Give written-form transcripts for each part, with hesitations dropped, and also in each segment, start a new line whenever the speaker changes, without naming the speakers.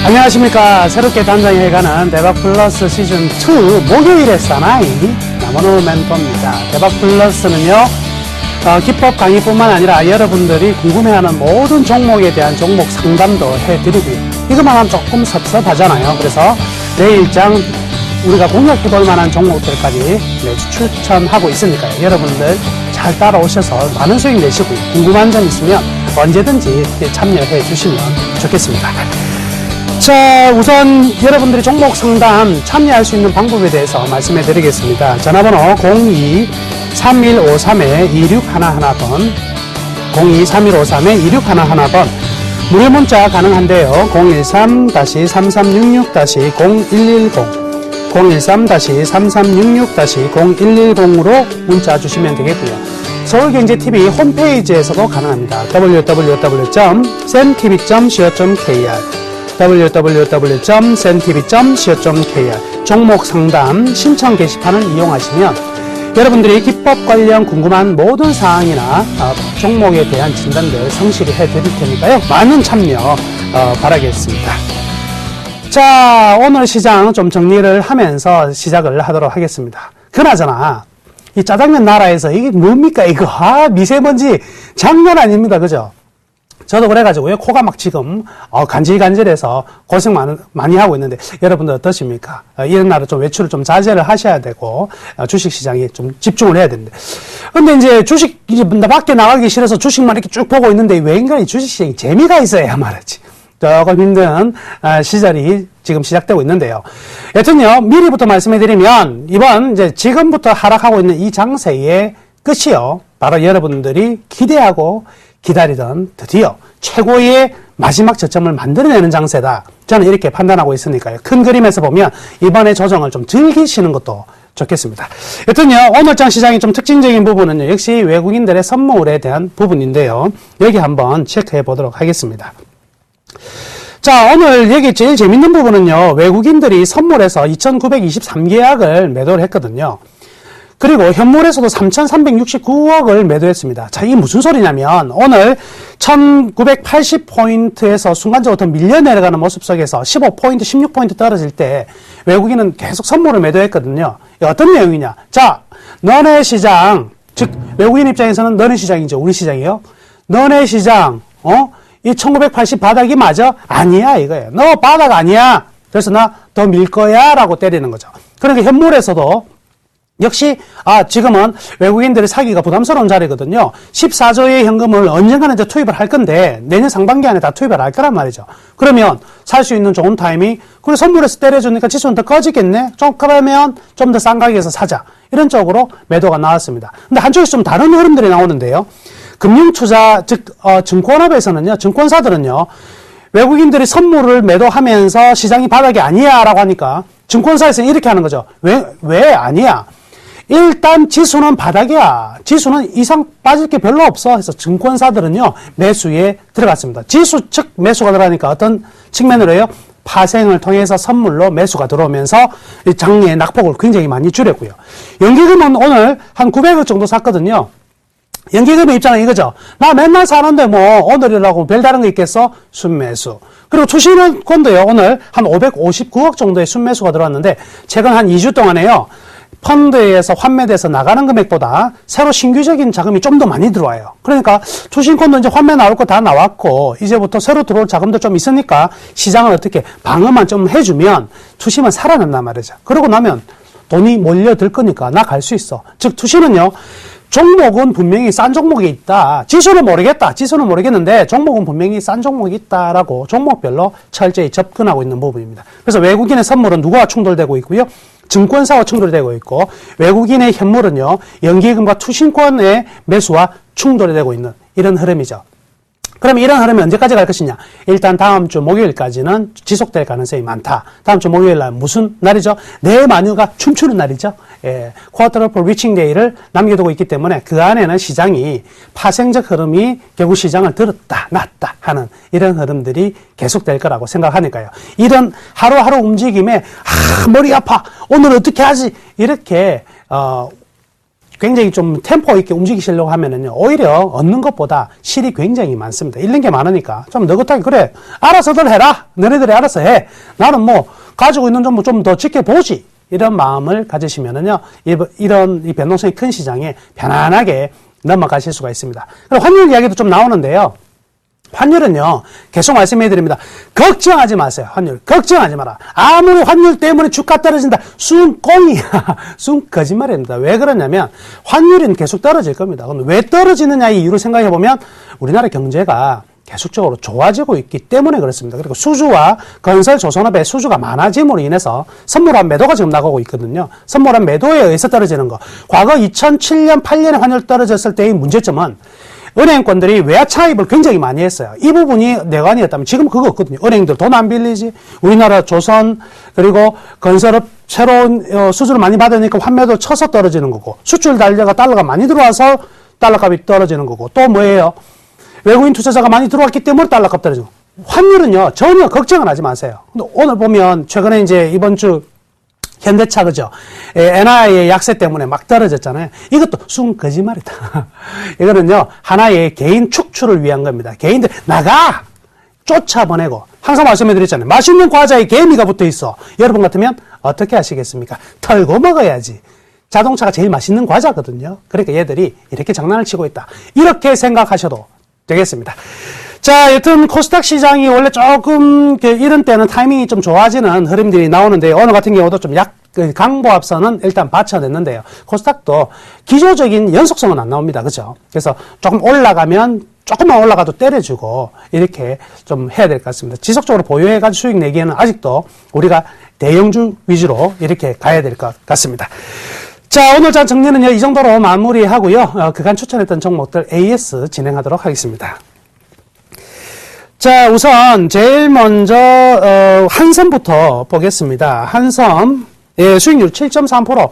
안녕하십니까. 새롭게 단장해가는 대박플러스 시즌2 목요일의 사나이 남원호 멘토입니다. 대박플러스는요, 기법 강의뿐만 아니라 여러분들이 궁금해하는 모든 종목에 대한 종목 상담도 해드리고요. 이것만 하면 조금 섭섭하잖아요. 그래서 내일장 우리가 공략해볼 만한 종목들까지 매주 추천하고 있으니까요. 여러분들 잘 따라오셔서 많은 수익 내시고요. 궁금한 점 있으면 언제든지 참여해 주시면 좋겠습니다. 자, 우선 여러분들이 종목 상담 참여할 수 있는 방법에 대해서 말씀해 드리겠습니다. 전화번호 02-3153-2611번 02-3153-2611번 무료 문자 가능한데요. 013-3366-0110 013-3366-0110으로 문자 주시면 되겠고요. 서울경제TV 홈페이지에서도 가능합니다. www.sentv.co.kr www.sentv.co.kr 종목 상담 신청 게시판을 이용하시면 여러분들이 기법 관련 궁금한 모든 사항이나 종목에 대한 진단들 성실히 해드릴 테니까요. 많은 참여 바라겠습니다. 자, 오늘 시장 좀 정리를 하면서 시작을 하도록 하겠습니다. 그나저나 이 짜장면 나라에서 이게 뭡니까 이거? 미세먼지 장난 아닙니다. 그죠? 저도 그래가지고요, 코가 막 지금 간질간질해서 고생 많이 하고 있는데 여러분들 어떠십니까? 이런 날은 좀 외출을 좀 자제를 하셔야 되고 주식시장에 좀 집중을 해야 되는데, 근데 이제 주식 이제 밖에 나가기 싫어서 주식만 이렇게 쭉 보고 있는데 왠가 이 주식시장이 재미가 있어야 말이지. 조금 힘든 시절이 지금 시작되고 있는데요. 여튼요, 미리부터 말씀해드리면 이번 이제 지금부터 하락하고 있는 이 장세의 끝이요, 바로 여러분들이 기대하고 기다리던 드디어 최고의 마지막 저점을 만들어내는 장세다. 저는 이렇게 판단하고 있으니까요. 큰 그림에서 보면 이번에 조정을 좀 즐기시는 것도 좋겠습니다. 여튼요, 오늘장 시장의 좀 특징적인 부분은요, 역시 외국인들의 선물에 대한 부분인데요. 여기 한번 체크해 보도록 하겠습니다. 자, 오늘 여기 제일 재밌는 부분은요, 외국인들이 선물에서 2,923계약을 매도를 했거든요. 그리고 현물에서도 3,369억을 매도했습니다. 자, 이게 무슨 소리냐면 오늘 1,980포인트에서 순간적으로 더 밀려 내려가는 모습 속에서 15포인트, 16포인트 떨어질 때 외국인은 계속 선물을 매도했거든요. 어떤 내용이냐? 자, 너네 시장, 즉 외국인 입장에서는 너네 시장이죠. 우리 시장이요. 너네 시장, 이 1980 바닥이 맞아? 아니야, 이거예요. 너 바닥 아니야. 그래서 나 더 밀 거야 라고 때리는 거죠. 그러니까 현물에서도 역시 지금은 외국인들이 사기가 부담스러운 자리거든요. 14조의 현금을 언젠가는 이제 투입을 할 건데 내년 상반기 안에 다 투입을 할 거란 말이죠. 그러면 살 수 있는 좋은 타이밍, 그리고 선물에서 때려주니까 지수는 더 꺼지겠네. 그러면 좀 더 싼 가격에서 사자. 이런 쪽으로 매도가 나왔습니다. 근데 한쪽에서 좀 다른 흐름들이 나오는데요. 금융투자, 즉 증권업에서는요, 증권사들은요, 외국인들이 선물을 매도하면서 시장이 바닥이 아니야 라고 하니까 증권사에서는 이렇게 하는 거죠. 왜 아니야? 일단 지수는 바닥이야. 지수는 이상 빠질 게 별로 없어. 그래서 증권사들은요, 매수에 들어갔습니다. 지수 측 매수가 들어가니까 어떤 측면으로 해요? 파생을 통해서 선물로 매수가 들어오면서 장래의 낙폭을 굉장히 많이 줄였고요. 연기금은 오늘 한 900억 정도 샀거든요. 연기금의 입장은 이거죠. 나 맨날 사는데 뭐 오늘이라고 별다른 거 있겠어? 순매수. 그리고 투신권도요, 오늘 한 559억 정도의 순매수가 들어왔는데 최근 한 2주 동안에요, 펀드에서 환매돼서 나가는 금액보다 새로 신규적인 자금이 좀 더 많이 들어와요. 그러니까 투신권도 이제 환매 나올 거 다 나왔고 이제부터 새로 들어올 자금도 좀 있으니까 시장을 어떻게 방어만 좀 해주면 투심은 살아난단 말이죠. 그러고 나면 돈이 몰려들 거니까 나 갈 수 있어. 즉 투심은요, 종목은 분명히 싼 종목이 있다. 지수는 모르겠다. 지수는 모르겠는데 종목은 분명히 싼 종목이 있다라고 종목별로 철저히 접근하고 있는 부분입니다. 그래서 외국인의 선물은 누구와 충돌되고 있고요, 증권사와 충돌되고 있고, 외국인의 현물은요, 연기금과 투신권의 매수와 충돌이 되고 있는 이런 흐름이죠. 그러면 이런 흐름이 언제까지 갈 것이냐? 일단 다음 주 목요일까지는 지속될 가능성이 많다. 다음 주 목요일 날 무슨 날이죠? 내 마녀가 춤추는 날이죠. Quarter for Reaching Day를 남겨두고 있기 때문에 그 안에는 시장이 파생적 흐름이 결국 시장을 들었다 놨다 하는 이런 흐름들이 계속될 거라고 생각하니까요. 이런 하루하루 움직임에 머리 아파, 오늘 어떻게 하지? 이렇게 굉장히 좀 템포 있게 움직이시려고 하면은요, 오히려 얻는 것보다 실이 굉장히 많습니다. 잃는 게 많으니까 좀 느긋하게, 그래, 알아서들 해라. 너네들이 알아서 해. 나는 뭐 가지고 있는 좀 더 지켜보지. 이런 마음을 가지시면은요, 이런 이 변동성이 큰 시장에 편안하게 넘어가실 수가 있습니다. 그리고 환율 이야기도 좀 나오는데요. 환율은요, 계속 말씀해 드립니다. 걱정하지 마세요. 환율. 걱정하지 마라. 아무리 환율 때문에 주가 떨어진다. 순 꽁이야. 순 거짓말입니다. 왜 그러냐면, 환율은 계속 떨어질 겁니다. 그럼 왜 떨어지느냐 이 이유를 생각해 보면, 우리나라 경제가 계속적으로 좋아지고 있기 때문에 그렇습니다. 그리고 수주와 건설 조선업의 수주가 많아짐으로 인해서 선물한 매도가 지금 나가고 있거든요. 선물한 매도에 의해서 떨어지는 거. 과거 2007년, 8년에 환율 떨어졌을 때의 문제점은 은행권들이 외화 차입을 굉장히 많이 했어요. 이 부분이 내관이었다면 지금 그거 없거든요. 은행들 돈 안 빌리지. 우리나라 조선 그리고 건설업 새로운 수주를 많이 받으니까 환매도 쳐서 떨어지는 거고, 수출 달러가 많이 들어와서 달러값이 떨어지는 거고, 또 뭐예요? 외국인 투자자가 많이 들어왔기 때문에 달러값 떨어지고. 환율은요, 전혀 걱정은 하지 마세요. 근데 오늘 보면 최근에 이제 이번 주 현대차, 그죠? 엔화의 약세 때문에 막 떨어졌잖아요. 이것도 순 거짓말이다. 이거는요, 하나의 개인 축출을 위한 겁니다. 개인들, 나가! 쫓아보내고. 항상 말씀해 드렸잖아요. 맛있는 과자에 개미가 붙어 있어. 여러분 같으면 어떻게 하시겠습니까? 털고 먹어야지. 자동차가 제일 맛있는 과자거든요. 그러니까 얘들이 이렇게 장난을 치고 있다. 이렇게 생각하셔도 되겠습니다. 자, 여튼 코스닥 시장이 원래 조금 이런 때는 타이밍이 좀 좋아지는 흐름들이 나오는데, 오늘 같은 경우도 좀 강보합선은 일단 받쳐냈는데요. 코스닥도 기조적인 연속성은 안 나옵니다. 그죠? 그래서 조금 올라가면 조금만 올라가도 때려주고 이렇게 좀 해야 될 것 같습니다. 지속적으로 보유해가지고 수익 내기에는 아직도 우리가 대형주 위주로 이렇게 가야 될 것 같습니다. 자, 오늘 장 정리는요, 이 정도로 마무리하고요. 그간 추천했던 종목들 AS 진행하도록 하겠습니다. 자, 우선 제일 먼저 한섬부터 보겠습니다. 한섬, 예, 수익률 7.3%.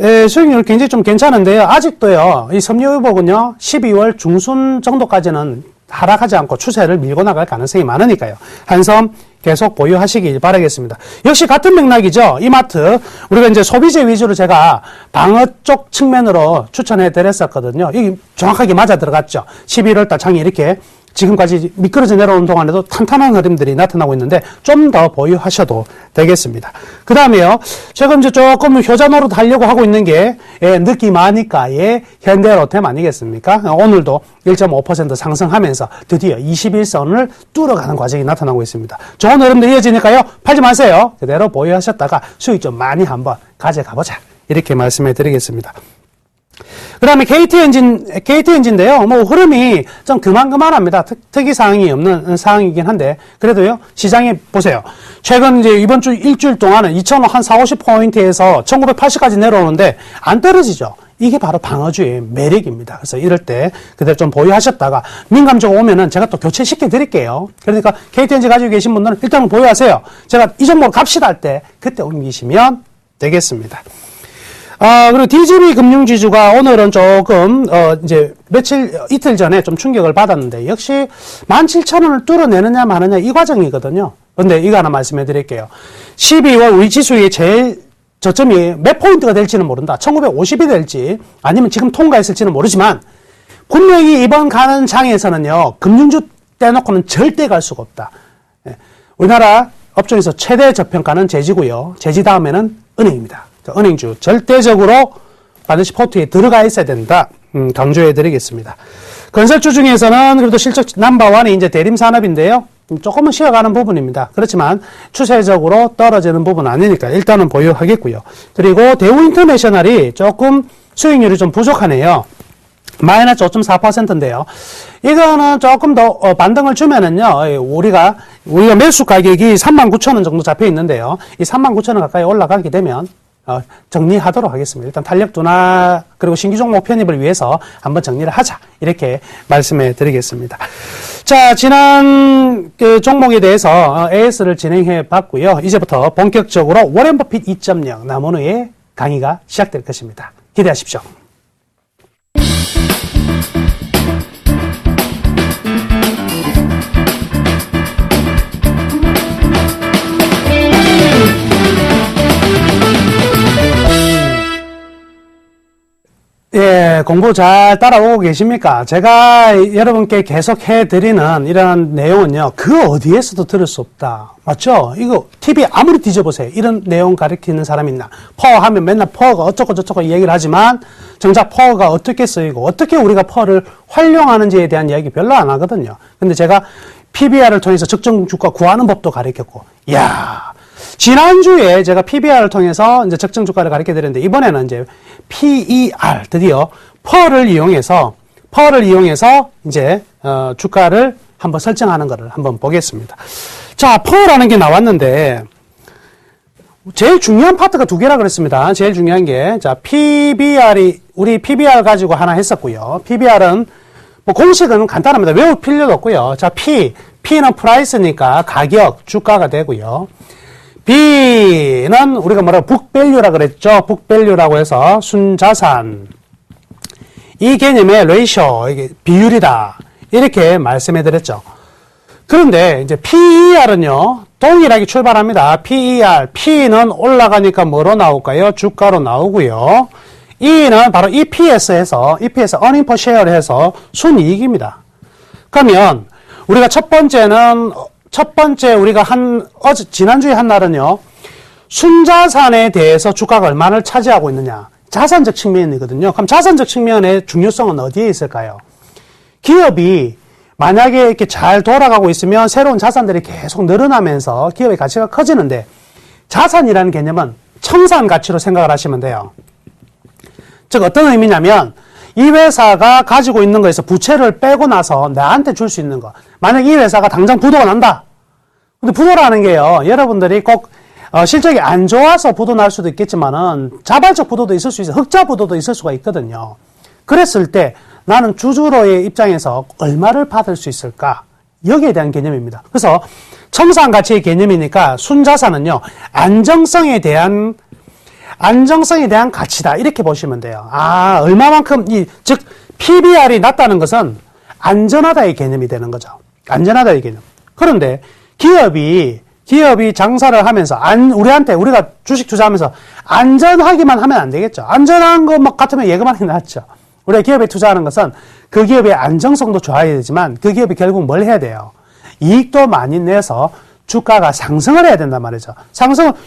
예, 수익률 굉장히 좀 괜찮은데요. 아직도요, 이 섬유유복은요, 12월 중순 정도까지는 하락하지 않고 추세를 밀고 나갈 가능성이 많으니까요. 한섬 계속 보유하시길 바라겠습니다. 역시 같은 맥락이죠. 이마트. 우리가 이제 소비재 위주로 제가 방어 쪽 측면으로 추천해 드렸었거든요. 이게 정확하게 맞아 들어갔죠. 11월달 장이 이렇게 지금까지 미끄러져 내려오는 동안에도 탄탄한 흐름들이 나타나고 있는데 좀 더 보유하셔도 되겠습니다. 그 다음에요. 제가 이제 조금 효자 노릇 하려고 하고 있는 게, 예, 느낌 아니까의 현대로템 아니겠습니까? 오늘도 1.5% 상승하면서 드디어 21선을 뚫어가는 과정이 나타나고 있습니다. 좋은 흐름도 이어지니까요. 팔지 마세요. 그대로 보유하셨다가 수익 좀 많이 한번 가져가보자. 이렇게 말씀해 드리겠습니다. 그 다음에 KT엔진인데요. 뭐, 흐름이 좀 그만합니다. 특이사항이 없는 사항이긴 한데, 그래도요, 시장에 보세요. 최근 이제 이번 주 일주일 동안은 2,000원 한 4, 50포인트에서 1980까지 내려오는데, 안 떨어지죠. 이게 바로 방어주의 매력입니다. 그래서 이럴 때 그대로 좀 보유하셨다가 민감주가 오면은 제가 또 교체시켜 드릴게요. 그러니까 KT엔진 가지고 계신 분들은 일단은 보유하세요. 제가 이 종목으로 갑시다 할 때, 그때 옮기시면 되겠습니다. 그리고 DGB 금융지주가 오늘은 조금, 이제 이틀 전에 좀 충격을 받았는데, 역시 17,000원을 뚫어내느냐 마느냐 이 과정이거든요. 근데 이거 하나 말씀해 드릴게요. 12월 우리 지수의 제일 저점이 몇 포인트가 될지는 모른다. 1950이 될지, 아니면 지금 통과했을지는 모르지만, 분명히 이번 가는 장에서는요, 금융주 떼놓고는 절대 갈 수가 없다. 우리나라 업종에서 최대 저평가는 제지고요. 제지 다음에는 은행입니다. 은행주 절대적으로 반드시 포트에 들어가 있어야 된다. 강조해 드리겠습니다. 건설주 중에서는 그래도 실적 넘버원이 이제 대림산업인데요. 조금은 쉬어가는 부분입니다. 그렇지만 추세적으로 떨어지는 부분은 아니니까 일단은 보유하겠고요. 그리고 대우인터내셔널이 조금 수익률이 좀 부족하네요. 마이너스 5.4%인데요. 이거는 조금 더 반등을 주면은요, 우리가 매수 가격이 39,000원 정도 잡혀 있는데요. 이 39,000원 가까이 올라가게 되면 정리하도록 하겠습니다. 일단 탄력 둔화 그리고 신규 종목 편입을 위해서 한번 정리를 하자. 이렇게 말씀해 드리겠습니다. 자, 지난 그 종목에 대해서 AS를 진행해 봤고요. 이제부터 본격적으로 워렌 버핏 2.0 남원우의 강의가 시작될 것입니다. 기대하십시오. 네, 공부 잘 따라오고 계십니까? 제가 여러분께 계속 해드리는 이런 내용은요, 그 어디에서도 들을 수 없다. 맞죠? 이거 TV 아무리 뒤져보세요. 이런 내용 가르치는 사람이 있나? 퍼 하면 맨날 퍼가 어쩌고 저쩌고 얘기를 하지만 정작 퍼가 어떻게 쓰이고 어떻게 우리가 퍼를 활용하는지에 대한 이야기 별로 안 하거든요. 근데 제가 PBR을 통해서 적정 주가 구하는 법도 가르쳤고, 이야. 지난주에 제가 PBR을 통해서 이제 적정 주가를 가르쳐 드렸는데, 이번에는 이제 PER, 드디어 펄을 이용해서 이제, 주가를 한번 설정하는 거를 한번 보겠습니다. 자, 펄이라는 게 나왔는데, 제일 중요한 파트가 두 개라 그랬습니다. 제일 중요한 게, 자, 우리 PBR 가지고 하나 했었고요. PBR은, 뭐 공식은 간단합니다. 외울 필요도 없고요. 자, P는 프라이스니까 가격, 주가가 되고요. B는 우리가 뭐라고 북밸류라 그랬죠. 북밸류라고 해서 순자산. 이 개념의 레이쇼, 이게 비율이다. 이렇게 말씀해 드렸죠. 그런데 이제 PER은요, 동일하게 출발합니다. PER, P는 올라가니까 뭐로 나올까요? 주가로 나오고요. E는 바로 EPS에서 earning per share 해서 순이익입니다. 그러면 우리가 첫 번째 우리가 지난주에 한 날은요, 순자산에 대해서 주가가 얼마나 차지하고 있느냐. 자산적 측면이거든요. 그럼 자산적 측면의 중요성은 어디에 있을까요? 기업이 만약에 이렇게 잘 돌아가고 있으면 새로운 자산들이 계속 늘어나면서 기업의 가치가 커지는데, 자산이라는 개념은 청산 가치로 생각을 하시면 돼요. 즉, 어떤 의미냐면, 이 회사가 가지고 있는 거에서 부채를 빼고 나서 나한테 줄 수 있는 거. 만약 이 회사가 당장 부도가 난다. 근데 부도라는 게요, 여러분들이 꼭, 실적이 안 좋아서 부도 날 수도 있겠지만은, 자발적 부도도 있을 수 있어요. 흑자 부도도 있을 수가 있거든요. 그랬을 때, 나는 주주로의 입장에서 얼마를 받을 수 있을까? 여기에 대한 개념입니다. 그래서, 청산 가치의 개념이니까, 순자산은요, 안정성에 대한 가치다. 이렇게 보시면 돼요. 아, 얼마만큼, 즉, PBR이 낮다는 것은 안전하다의 개념이 되는 거죠. 안전하다의 개념. 그런데 기업이 장사를 하면서, 우리가 주식 투자하면서 안전하기만 하면 안 되겠죠. 안전한 것 같으면 예금하는 게 낫죠. 우리가 기업에 투자하는 것은 그 기업의 안정성도 좋아야 되지만 그 기업이 결국 뭘 해야 돼요? 이익도 많이 내서 주가가 상승을 해야 된단 말이죠.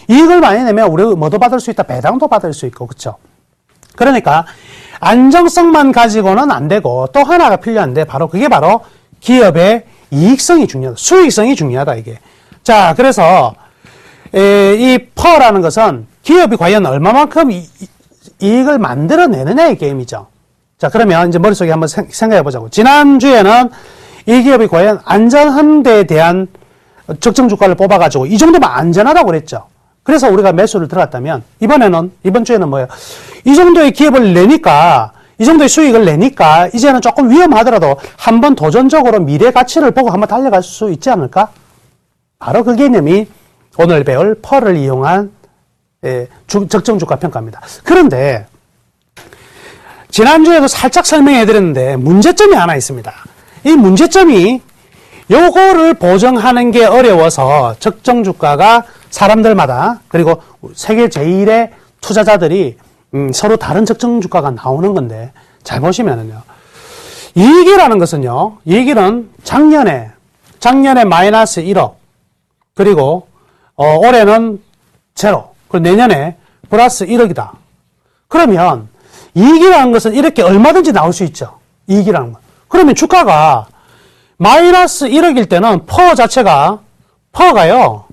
이익을 많이 내면 우리 뭐도 받을 수 있다. 배당도 받을 수 있고, 그렇죠? 그러니까 안정성만 가지고는 안 되고 또 하나가 필요한데 그게 바로 기업의 이익성이 중요하다. 수익성이 중요하다, 이게. 자, 그래서 이 퍼라는 것은 기업이 과연 얼마만큼 이익을 만들어내느냐의 게임이죠. 자, 그러면 이제 머릿속에 한번 생각해 보자고. 지난주에는 이 기업이 과연 안전한 데에 대한 적정 주가를 뽑아가지고 이 정도면 안전하다고 그랬죠. 그래서 우리가 매수를 들어갔다면 이번 주에는 뭐예요? 이 정도의 기업을 내니까, 이 정도의 수익을 내니까 이제는 조금 위험하더라도 한번 도전적으로 미래 가치를 보고 한번 달려갈 수 있지 않을까? 바로 그 개념이 오늘 배울 펄을 이용한 적정 주가 평가입니다. 그런데 지난주에도 살짝 설명해 드렸는데 문제점이 하나 있습니다. 이 문제점이 요거를 보정하는 게 어려워서 적정 주가가 사람들마다, 그리고 세계 제1의 투자자들이 서로 다른 적정 주가가 나오는 건데, 잘 보시면은요, 이익이라는 것은요, 이익은 작년에 마이너스 1억, 그리고 올해는 제로, 그리고 내년에 플러스 1억이다. 그러면 이익이라는 것은 이렇게 얼마든지 나올 수 있죠. 이익이라는 것. 그러면 주가가 마이너스 1억일 때는 퍼가요,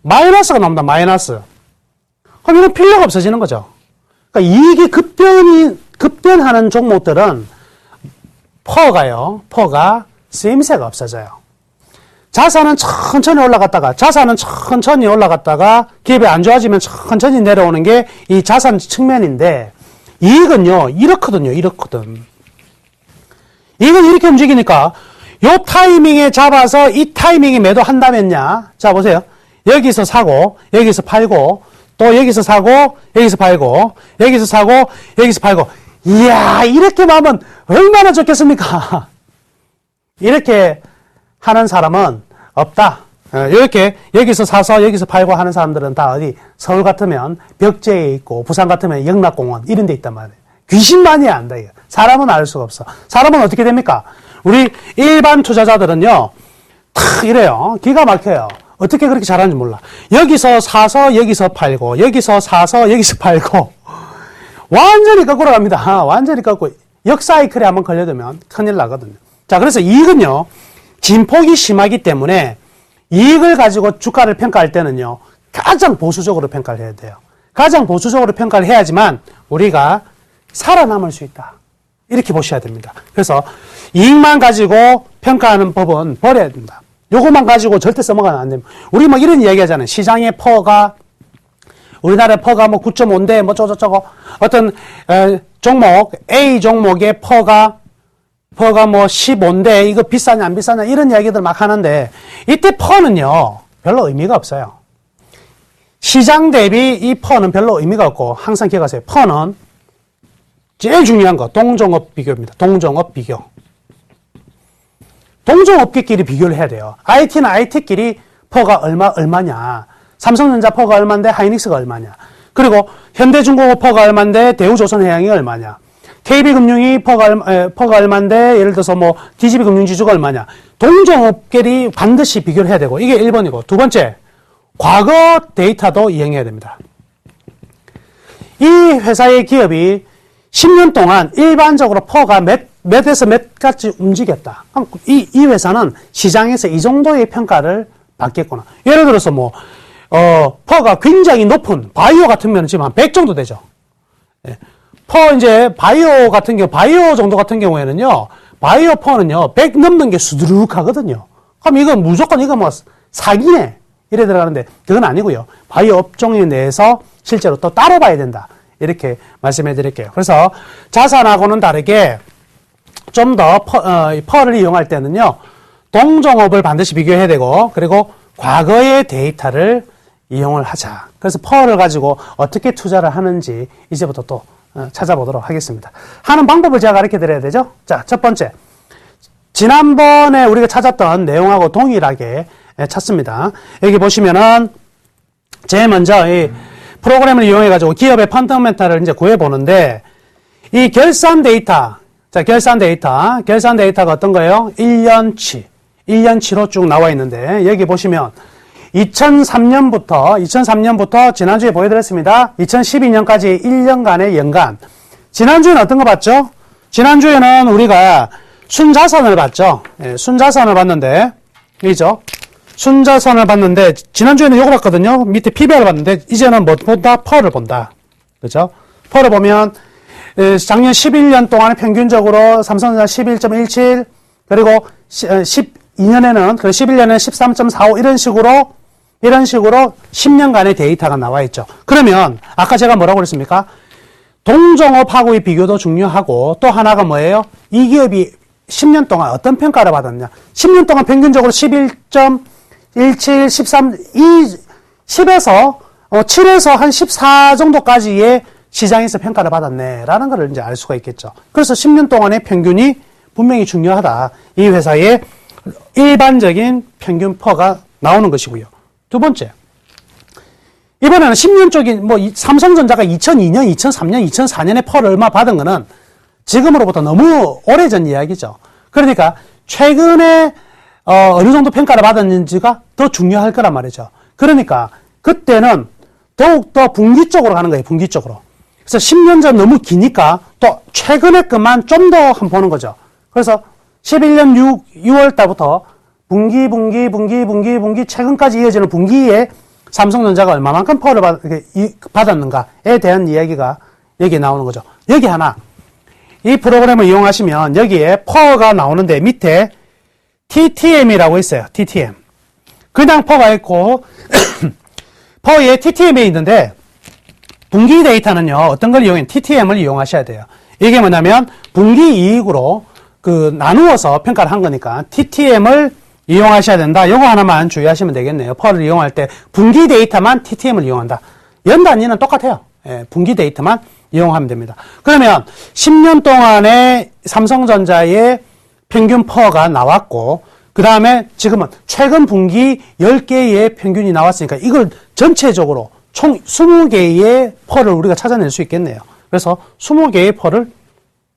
마이너스가 나옵니다. 마이너스. 그럼 이건 필요가 없어지는 거죠. 그러니까 이익이 급변하는 종목들은 퍼가 쓰임새가 없어져요. 자산은 천천히 올라갔다가 기업이 안 좋아지면 천천히 내려오는 게 이 자산 측면인데, 이익은요, 이렇거든. 이익은 이렇게 움직이니까 요 타이밍에 잡아서 이 타이밍에 매도한다면야, 자 보세요. 여기서 사고, 여기서 팔고, 또 여기서 사고, 여기서 팔고, 여기서 사고, 여기서 팔고. 이야, 이렇게 하면 얼마나 좋겠습니까? 이렇게 하는 사람은 없다. 이렇게 여기서 사서 여기서 팔고 하는 사람들은 다 어디, 서울 같으면 벽제에 있고 부산 같으면 영락공원 이런 데 있단 말이에요. 귀신만이 안다. 이거. 사람은 알 수가 없어. 사람은 어떻게 됩니까? 우리 일반 투자자들은요, 탁 이래요. 기가 막혀요. 어떻게 그렇게 잘하는지 몰라. 여기서 사서 여기서 팔고, 여기서 사서 여기서 팔고, 완전히 거꾸로 갑니다. 완전히 거꾸로. 역사이클에 한번 걸려들면 큰일 나거든요. 자, 그래서 이익은요, 진폭이 심하기 때문에 이익을 가지고 주가를 평가할 때는요, 가장 보수적으로 평가를 해야 돼요. 가장 보수적으로 평가를 해야지만 우리가 살아남을 수 있다. 이렇게 보셔야 됩니다. 그래서 이익만 가지고 평가하는 법은 버려야 된다. 요것만 가지고 절대 써먹으면 안 됩니다. 우리 뭐 이런 이야기 하잖아요. 시장의 퍼가, 우리나라의 퍼가 뭐 9.5인데 뭐 저거 어떤 종목, A 종목의 퍼가 뭐 15인데 이거 비싸냐 안 비싸냐 이런 이야기들 막 하는데 이때 퍼는요 별로 의미가 없어요. 시장 대비 이 퍼는 별로 의미가 없고 항상 기억하세요. 퍼는 제일 중요한 거 동종업 비교입니다. 동종업 비교. 동종업계끼리 비교를 해야 돼요. IT는 IT끼리 퍼가 얼마냐. 삼성전자 퍼가 얼마인데 하이닉스가 얼마냐. 그리고 현대중공업 퍼가 얼마인데 대우조선해양이 얼마냐. KB금융이 퍼가 얼마인데 예를 들어서 뭐 DGB금융지주가 얼마냐. 동종업계리 반드시 비교를 해야 되고 이게 1번이고 두 번째 과거 데이터도 이용해야 됩니다. 이 회사의 기업이 10년 동안 일반적으로 퍼가 몇에서 몇까지 움직였다. 그럼 이 회사는 시장에서 이 정도의 평가를 받겠구나. 예를 들어서 뭐 퍼가 굉장히 높은 바이오 같은 지금 한 100 정도 되죠. 예. 퍼 이제 바이오 같은 경우 바이오 정도 같은 경우에는요. 바이오 퍼는요. 100 넘는 게 수두룩하거든요. 그럼 이건 무조건 이거 뭐 사기네. 이래 들어가는데 그건 아니고요. 바이오 업종에 대해서 실제로 또 따로 봐야 된다. 이렇게 말씀해 드릴게요. 그래서 자산하고는 다르게 좀 더 퍼를 이용할 때는요. 동종업을 반드시 비교해야 되고 그리고 과거의 데이터를 이용을 하자. 그래서 퍼를 가지고 어떻게 투자를 하는지 이제부터 또 찾아보도록 하겠습니다. 하는 방법을 제가 가르쳐 드려야 되죠. 자, 첫 번째. 지난번에 우리가 찾았던 내용하고 동일하게 찾습니다. 여기 보시면은 제일 먼저 이 프로그램을 이용해 가지고 기업의 펀더멘탈을 이제 구해 보는데 이 결산 데이터. 자, 결산 데이터가 어떤 거예요? 1년치로 쭉 나와 있는데 여기 보시면 2003년부터 지난주에 보여드렸습니다. 2012년까지 1년간의 연간. 지난주에는 어떤 거 봤죠? 지난주에는 우리가 순자산을 봤죠. 예, 순자산을 봤는데, 이죠? 순자산을 봤는데, 지난주에는 요거 봤거든요. 밑에 PBR을 봤는데, 이제는 뭐 본다? 퍼를 본다. 그죠? 퍼를 보면, 작년 11년 동안 평균적으로 삼성전자 11.17, 그리고 12년에는, 11년에는 13.45 이런 식으로 10년간의 데이터가 나와 있죠. 그러면 아까 제가 뭐라고 그랬습니까? 동종업하고의 비교도 중요하고 또 하나가 뭐예요? 이 기업이 10년 동안 어떤 평가를 받았냐? 10년 동안 평균적으로 11.17, 13, 10에서 7에서 한 14 정도까지의 시장에서 평가를 받았네라는 걸 이제 알 수가 있겠죠. 그래서 10년 동안의 평균이 분명히 중요하다. 이 회사의 일반적인 평균 퍼가 나오는 것이고요. 두 번째. 이번에는 10년 쪽인, 삼성전자가 2002년, 2003년, 2004년에 퍼를 얼마 받은 거는 지금으로부터 너무 오래전 이야기죠. 그러니까 최근에, 어느 정도 평가를 받았는지가 더 중요할 거란 말이죠. 그러니까 그때는 더욱더 분기 쪽으로 가는 거예요, 분기 쪽으로. 그래서 10년 전 너무 기니까 또 최근에 것만 좀 더 한번 보는 거죠. 그래서 11년 6월 달부터 분기 최근까지 이어지는 분기에 삼성전자가 얼마만큼 퍼를 받았는가에 대한 이야기가 여기에 나오는 거죠. 여기 하나 이 프로그램을 이용하시면 여기에 퍼가 나오는데 밑에 TTM이라고 있어요. TTM. 그냥 퍼가 있고 퍼에 TTM이 있는데 분기 데이터는요. 어떤 걸 이용해? TTM을 이용하셔야 돼요. 이게 뭐냐면 분기 이익으로 나누어서 평가를 한 거니까 TTM을 이용하셔야 된다. 요거 하나만 주의하시면 되겠네요. 퍼를 이용할 때 분기 데이터만 TTM을 이용한다. 연 단위는 똑같아요. 예, 분기 데이터만 이용하면 됩니다. 그러면 10년 동안의 삼성전자의 평균 퍼가 나왔고 그 다음에 지금은 최근 분기 10개의 평균이 나왔으니까 이걸 전체적으로 총 20개의 퍼를 우리가 찾아낼 수 있겠네요. 그래서 20개의 펄을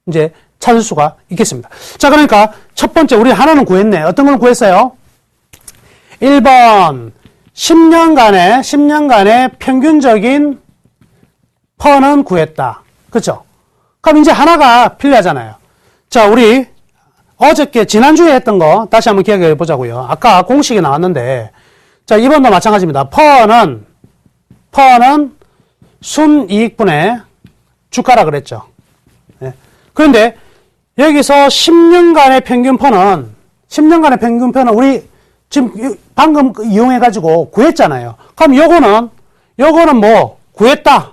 이제 찾을 수가 있겠습니다. 자, 그러니까 첫 번째 우리 하나는 구했네. 어떤 걸 구했어요? 1번 10년간의 평균적인 펄은 구했다. 그렇죠? 그럼 이제 하나가 필요하잖아요. 자, 우리 어저께 지난주에 했던 거 다시 한번 기억해 보자고요. 아까 공식이 나왔는데 자, 이번도 마찬가지입니다. 펄은 순이익분의 주가라 그랬죠. 네. 그런데 여기서 10년간의 평균 펄은 우리 지금 방금 이용해 가지고 구했잖아요. 그럼 요거는 뭐 구했다.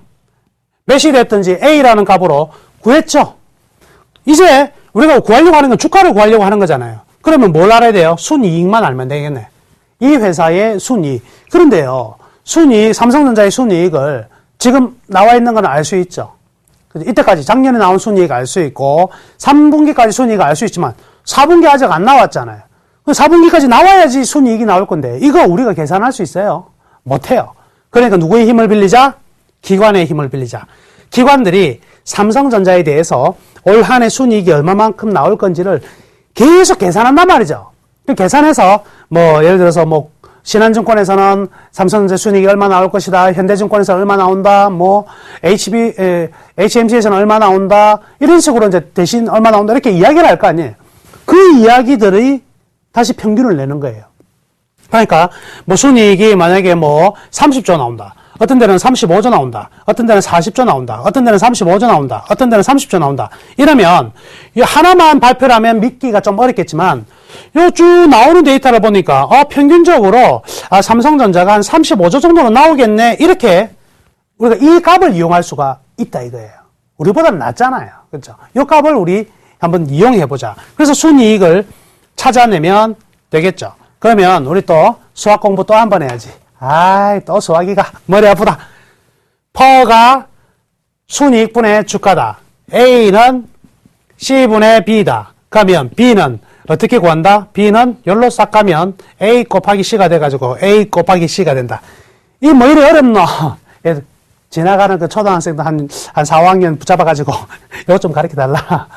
몇이 됐든지 A라는 값으로 구했죠. 이제 우리가 구하려고 하는 건 주가를 구하려고 하는 거잖아요. 그러면 뭘 알아야 돼요? 순이익만 알면 되겠네. 이 회사의 순이익. 그런데요, 삼성전자의 순이익을 지금 나와 있는 건 알 수 있죠. 이때까지 작년에 나온 순이익 알 수 있고 3분기까지 순이익 알 수 있지만 4분기 아직 안 나왔잖아요. 4분기까지 나와야지 순이익이 나올 건데 이거 우리가 계산할 수 있어요? 못해요. 그러니까 누구의 힘을 빌리자? 기관의 힘을 빌리자. 기관들이 삼성전자에 대해서 올 한 해 순이익이 얼마만큼 나올 건지를 계속 계산한단 말이죠. 계산해서 뭐 예를 들어서 뭐 신한증권에서는 삼성전자 순이익이 얼마 나올 것이다. 현대증권에서 얼마 나온다. 뭐 HMC에서는 얼마 나온다. 이런 식으로 이제 대신 얼마 나온다. 이렇게 이야기를 할 거 아니에요. 그 이야기들이 다시 평균을 내는 거예요. 그러니까 뭐 순이익이 만약에 뭐 30조 나온다. 어떤 데는 35조 나온다. 어떤 데는 40조 나온다. 어떤 데는 35조 나온다. 어떤 데는 30조 나온다. 이러면 이 하나만 발표를 하면 믿기가 좀 어렵겠지만 요 쭉 나오는 데이터를 보니까 평균적으로 삼성전자가 한 35조 정도는 나오겠네. 이렇게 우리가 이 값을 이용할 수가 있다 이거예요. 우리보다는 낫잖아요. 그렇죠? 이 값을 우리 한번 이용해 보자. 그래서 순이익을 찾아내면 되겠죠. 그러면 우리 또 수학 공부 또 한 번 해야지. 또 수학이가 머리 아프다. 퍼가 순이익분의 주가다. A는 C분의 B다. 그러면 B는 어떻게 구한다? B는 열로 싹 가면 A 곱하기 C가 돼가지고 A 곱하기 C가 된다. 이 뭐 이리 어렵노? 지나가는 그 초등학생도 한 4, 5학년 붙잡아가지고 이거 좀 가르쳐달라.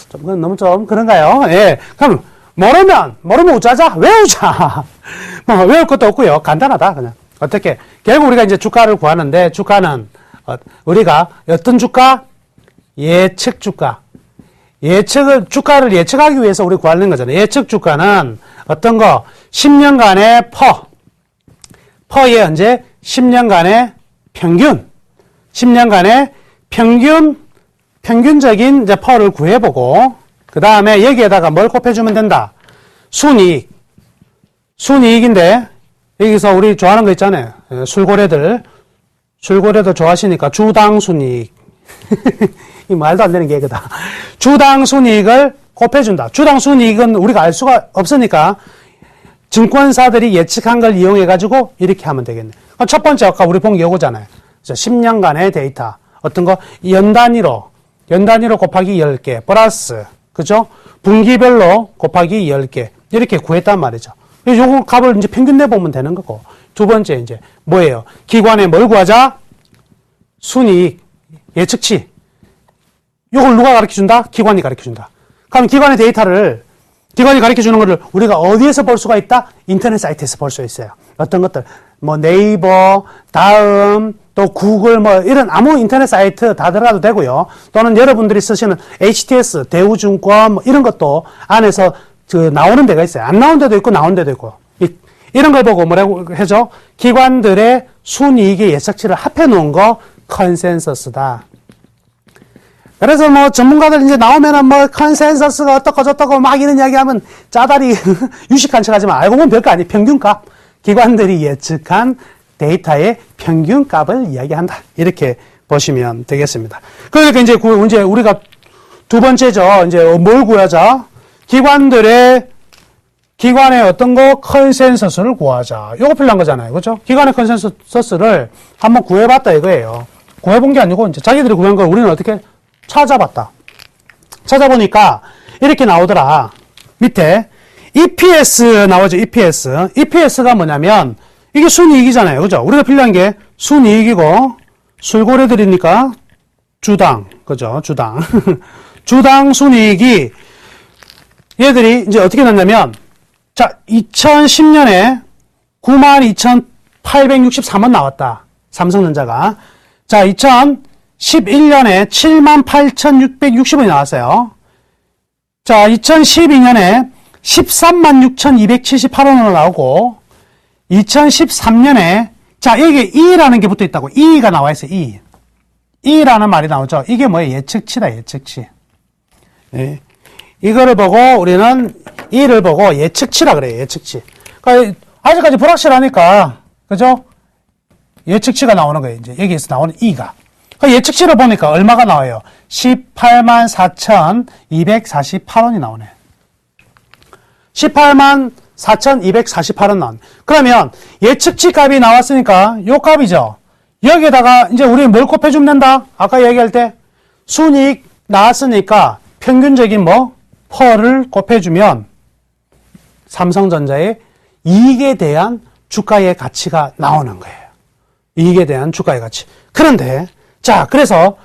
좀 너무 좀 그런가요? 예. 그럼 모르면 우짜자? 외우자. 뭐 외울 것도 없고요. 간단하다 그냥. 어떻게? 결국 우리가 이제 주가를 구하는데 주가는 우리가 어떤 주가? 예측 주가. 주가를 예측하기 위해서 우리 구하는 거잖아요. 예측 주가는 어떤 거? 10년간의 퍼의 언제? 10년간의 평균. 10년간의 평균적인 이제 퍼를 구해보고, 그 다음에 여기에다가 뭘 곱해주면 된다? 순이익인데, 여기서 우리 좋아하는 거 있잖아요. 술고래들 좋아하시니까 주당 순이익. 이 말도 안 되는 개그다. 주당 순이익을 곱해준다. 주당 순이익은 우리가 알 수가 없으니까 증권사들이 예측한 걸 이용해가지고 이렇게 하면 되겠네. 첫 번째 아까 우리 본 게 이거잖아요. 10년간의 데이터. 어떤 거? 연 단위로 곱하기 10개 플러스, 그죠? 분기별로 곱하기 10개. 이렇게 구했단 말이죠. 요거 값을 이제 평균 내보면 되는 거고. 두 번째 이제 뭐예요? 기관에 뭘 구하자? 순이익, 예측치. 요걸 누가 가르쳐준다? 기관이 가르쳐준다. 그럼 기관의 데이터를, 기관이 가르쳐주는 거를 우리가 어디에서 볼 수가 있다? 인터넷 사이트에서 볼 수 있어요. 어떤 것들, 뭐 네이버, 다음, 또 구글, 뭐 이런 아무 인터넷 사이트 다 들어가도 되고요. 또는 여러분들이 쓰시는 HTS, 대우증권, 뭐 이런 것도 안에서 나오는 데가 있어요. 안 나오는 데도 있고 나오는 데도 있고. 이런 걸 보고 뭐라고 해줘? 기관들의 순이익의 예측치를 합해 놓은 거 컨센서스다. 그래서 뭐 전문가들 이제 나오면은 뭐 컨센서스가 어떻고 저떻고 막 이런 이야기하면 짜다리 유식한 척 하지만 알고 보면 별거 아니에요. 평균값. 기관들이 예측한 데이터의 평균값을 이야기한다. 이렇게 보시면 되겠습니다. 그러니까 이제 우리가 두 번째죠. 이제 뭘 구하자? 기관의 어떤 거? 컨센서스를 구하자. 요거 필요한 거잖아요. 그죠? 기관의 컨센서스를 한번 구해봤다 이거예요. 구해본 게 아니고 이제 자기들이 구한 걸 우리는 어떻게 찾아봤다. 찾아보니까 이렇게 나오더라. 밑에 EPS 나오죠. EPS. EPS가 뭐냐면 이게 순이익이잖아요. 그죠? 우리가 필요한 게 순이익이고 술고래들이니까 주당, 그죠? 주당. 주당 순이익이 얘들이 이제 어떻게 났냐면, 자, 2010년에 92,863원 나왔다. 삼성전자가. 자, 2011년에 78,660원이 나왔어요. 자, 2012년에 136,278원으로 나오고, 2013년에, 자, 여기에 E라는 게 붙어 있다고. E가 나와 있어요, E. E라는 말이 나오죠. 이게 뭐예요? 예측치다, 예측치. 네. 이거를 보고, 우리는 E를 보고 예측치라 그래요, 예측치. 그러니까 아직까지 불확실하니까, 그죠? 예측치가 나오는 거예요, 이제. 여기에서 나오는 E가. 그 예측치를 보니까 얼마가 나와요? 184,248원이 나오네. 184,248원 나온. 그러면 예측치 값이 나왔으니까 요 값이죠. 여기에다가 이제 우리 뭘 곱해주면 된다? 아까 얘기할 때 순이익 나왔으니까 평균적인 뭐 퍼를 곱해주면 삼성전자의 이익에 대한 주가의 가치가 나오는 거예요. 이익에 대한 주가의 가치. 그런데 자, 그래서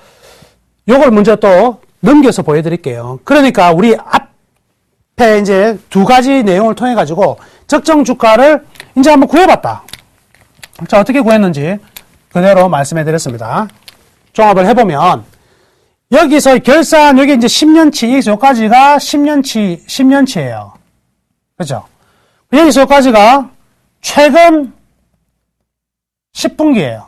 요걸 먼저 또 넘겨서 보여드릴게요. 그러니까 우리 앞에 이제 두 가지 내용을 통해 가지고 적정 주가를 이제 한번 구해봤다. 자, 어떻게 구했는지 그대로 말씀해 드렸습니다. 종합을 해보면 여기서 결산, 여기 이제 10년치, 여기서 여기까지가 10년치예요. 그죠? 여기서 여기까지가 최근 10분기예요.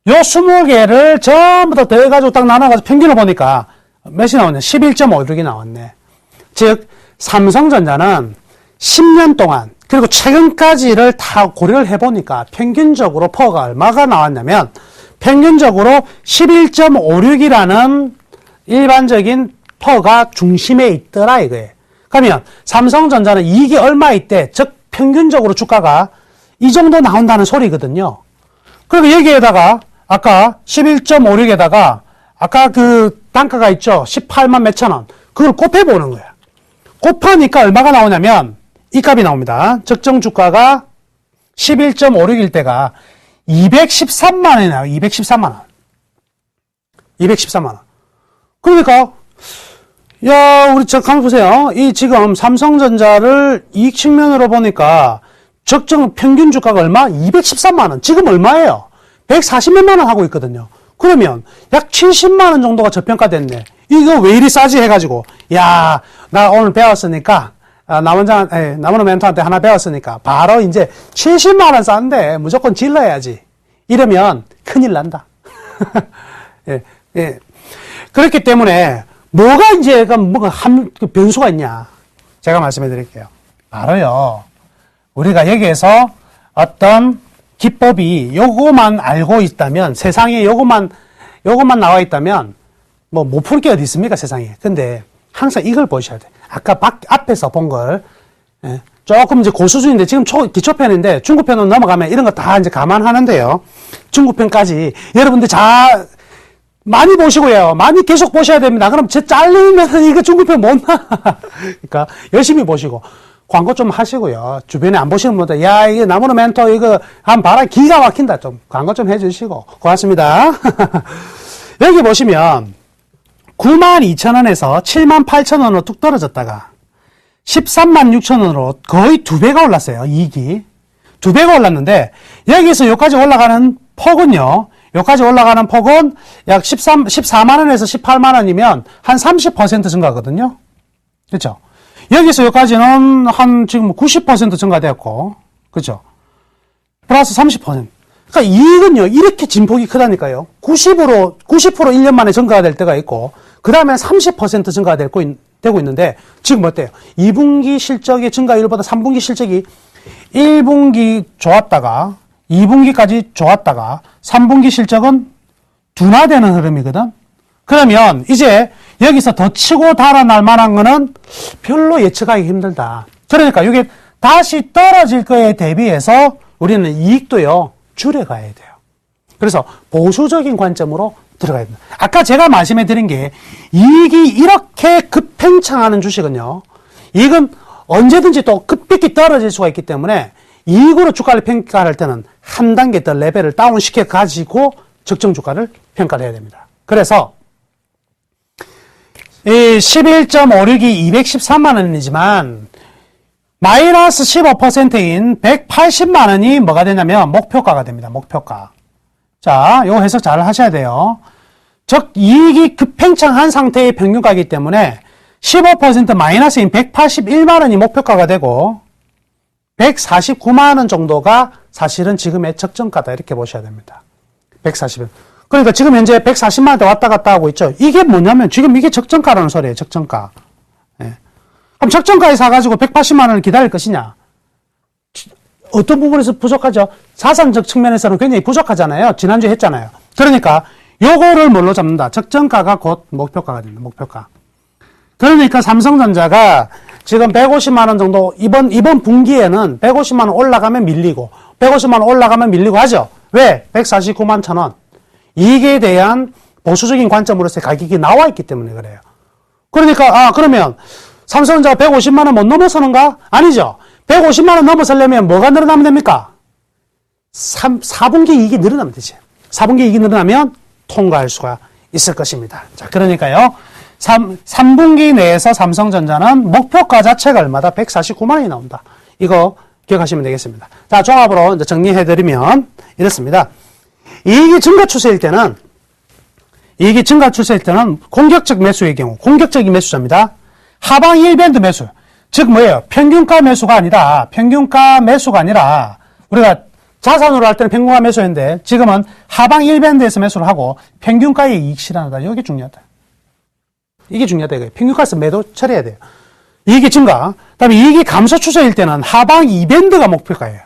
요 20개를 전부 다 더해가지고 딱 나눠가지고 평균을 보니까 몇이 나왔네? 11.56이 나왔네. 즉, 삼성전자는 10년 동안, 그리고 최근까지를 다 고려를 해보니까 평균적으로 퍼가 얼마가 나왔냐면, 평균적으로 11.56이라는 일반적인 퍼가 중심에 있더라, 이거예요. 그러면 삼성전자는 이익이 얼마 있대? 즉, 평균적으로 주가가 이 정도 나온다는 소리거든요. 그리고 여기에다가 아까 11.56에다가 아까 그 단가가 있죠. 18만 몇천 원. 그걸 곱해보는 거야. 곱하니까 얼마가 나오냐면 이 값이 나옵니다. 적정 주가가 11.56일 때가 213만 원이 나와요. 213만 원. 213만 원. 그러니까 야, 우리 저 가만 보세요. 이 지금 삼성전자를 이익 측면으로 보니까 적정 평균 주가가 얼마? 213만 원. 지금 얼마예요? 140몇만 원 하고 있거든요. 그러면 약 70만 원 정도가 저평가됐네. 이거 왜 이리 싸지 해가지고, 야, 나 오늘 배웠으니까, 나무는 멘토한테 하나 배웠으니까 바로 이제 70만 원 싼데 무조건 질러야지. 이러면 큰일 난다. 예, 예. 그렇기 때문에 뭐가 이제 뭐가 변수가 있냐? 제가 말씀해 드릴게요. 바로요. 우리가 여기에서 어떤 기법이 요거만 알고 있다면, 세상에 요거만 나와 있다면, 뭐, 못 풀 게 어디 있습니까, 세상에. 근데 항상 이걸 보셔야 돼. 아까 앞에서 본 걸, 예, 조금 이제 고수준인데, 지금 기초편인데, 중급편으로 넘어가면 이런 거 다 이제 감안하는데요. 중급편까지 여러분들 많이 보시고요. 많이 계속 보셔야 됩니다. 그럼 잘리면 이거 중급편 못 나. 그러니까 열심히 보시고. 광고 좀 하시고요. 주변에 안 보시는 분들, 야, 이거 나무는 멘토, 이거, 한 봐라, 기가 막힌다. 좀, 광고 좀 해주시고. 고맙습니다. 여기 보시면, 92,000원에서 78,000원으로 뚝 떨어졌다가, 136,000원으로 거의 2배가 올랐어요, 이익이. 2배가 올랐는데, 여기서 여기까지 올라가는 폭은요, 여기까지 올라가는 폭은 약 14만원에서 18만원이면 한 30% 증가거든요. 그렇죠? 여기서 여기까지는 한 지금 90% 증가되었고, 그죠? 플러스 30%. 그러니까 이익은요, 이렇게 진폭이 크다니까요. 90% 1년 만에 증가가 될 때가 있고, 그 다음에 30% 증가가 되고 있는데, 지금 어때요? 2분기 실적의 증가율보다 3분기 실적이 1분기 좋았다가, 2분기까지 좋았다가, 3분기 실적은 둔화되는 흐름이거든? 그러면 이제 여기서 더 치고 달아날 만한 거는 별로 예측하기 힘들다. 그러니까 이게 다시 떨어질 거에 대비해서 우리는 이익도요, 줄여가야 돼요. 그래서 보수적인 관점으로 들어가야 됩니다. 아까 제가 말씀해 드린 게 이익이 이렇게 급팽창하는 주식은요, 이익은 언제든지 또 급격히 떨어질 수가 있기 때문에 이익으로 주가를 평가할 때는 한 단계 더 레벨을 다운시켜 가지고 적정 주가를 평가를 해야 됩니다. 그래서 이 11.56이 213만 원이지만 마이너스 15%인 180만 원이 뭐가 되냐면 목표가가 됩니다. 목표가. 자, 요거 해석 잘 하셔야 돼요. 즉 이익이 급팽창한 상태의 평균가이기 때문에 15% 마이너스인 181만 원이 목표가가 되고 149만 원 정도가 사실은 지금의 적정가다 이렇게 보셔야 됩니다. 140원. 그러니까 지금 현재 140만 원대 왔다 갔다 하고 있죠. 이게 뭐냐면 지금 이게 적정가라는 소리예요. 적정가. 예. 그럼 적정가에 사가지고 180만 원을 기다릴 것이냐? 어떤 부분에서 부족하죠? 자산적 측면에서는 굉장히 부족하잖아요. 지난주에 했잖아요. 그러니까 요거를 뭘로 잡는다? 적정가가 곧 목표가가 됩니다. 목표가. 그러니까 삼성전자가 지금 150만 원 정도 이번 분기에는 150만 원 올라가면 밀리고 150만 원 올라가면 밀리고 하죠. 왜? 149만 1,000원. 이익에 대한 보수적인 관점으로서의 가격이 나와 있기 때문에 그래요. 그러니까 그러면 삼성전자가 150만 원 못 넘어서는가? 아니죠. 150만 원 넘어서려면 뭐가 늘어나면 됩니까? 4분기 이익이 늘어나면 되지. 4분기 이익이 늘어나면 통과할 수가 있을 것입니다. 자, 그러니까요. 3분기 내에서 삼성전자는 목표가 자체가 얼마다? 149만 원이 나온다. 이거 기억하시면 되겠습니다. 자, 종합으로 이제 정리해드리면 이렇습니다. 이익이 증가 추세일 때는 공격적 매수의 경우, 공격적인 매수자입니다. 하방 1밴드 매수. 즉 뭐예요? 평균가 매수가 아니라 우리가 자산으로 할 때는 평균가 매수했는데 지금은 하방 1밴드에서 매수를 하고 평균가에 이익 실현하다. 이게 중요하다. 이게 중요하다. 이거예요. 평균가에서 매도 처리해야 돼요. 이익이 증가. 그다음에 이익이 감소 추세일 때는 하방 2밴드가 목표가예요.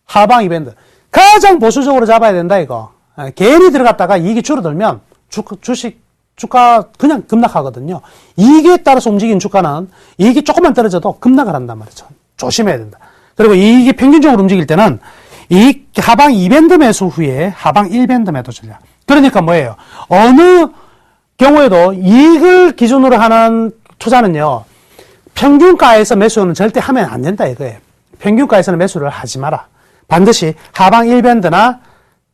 하방 2밴드. 가장 보수적으로 잡아야 된다 이거. 괜히 들어갔다가 이익이 줄어들면 주가 그냥 급락하거든요. 이익에 따라서 움직이는 주가는 이익이 조금만 떨어져도 급락을 한단 말이죠. 조심해야 된다. 그리고 이익이 평균적으로 움직일 때는 이익 하방 2밴드 매수 후에 하방 1밴드 매도 전략. 그러니까 뭐예요? 어느 경우에도 이익을 기준으로 하는 투자는요. 평균가에서 매수는 절대 하면 안 된다 이거예요. 평균가에서는 매수를 하지 마라. 반드시 하방 1밴드나